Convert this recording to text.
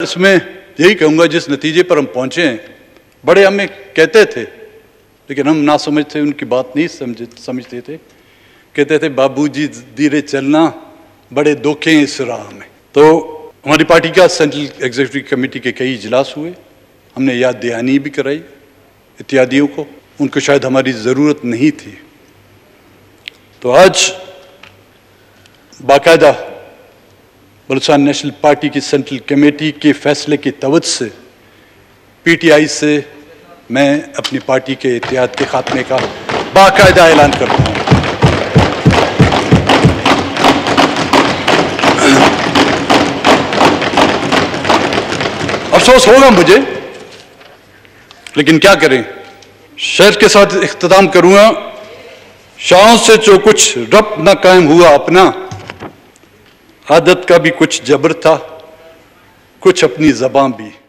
इसमें यही कहूँगा, जिस नतीजे पर हम पहुँचे हैं, बड़े हमें कहते थे, लेकिन हम ना समझते, उनकी बात नहीं समझते थे। कहते थे बाबूजी धीरे चलना, बड़े धोखे हैं इस राह में। तो हमारी पार्टी का सेंट्रल एग्जीक्यूटिव कमेटी के कई इजलास हुए, हमने याद दहानी भी कराई इत्यादियों को, उनको शायद हमारी ज़रूरत नहीं थी। तो आज बाकायदा बलूचिस्तान नेशनल पार्टी की सेंट्रल कमेटी के फैसले की तवज्जो से पीटीआई से मैं अपनी पार्टी के इत्तेहाद के खात्मे का बाकायदा ऐलान करता हूँ। अफसोस होगा मुझे, लेकिन क्या करें। शेर के साथ इख्तिताम करूंगा, शान से जो कुछ रब न कायम हुआ अपना, आदत का भी कुछ जबर था, कुछ अपनी ज़बान भी।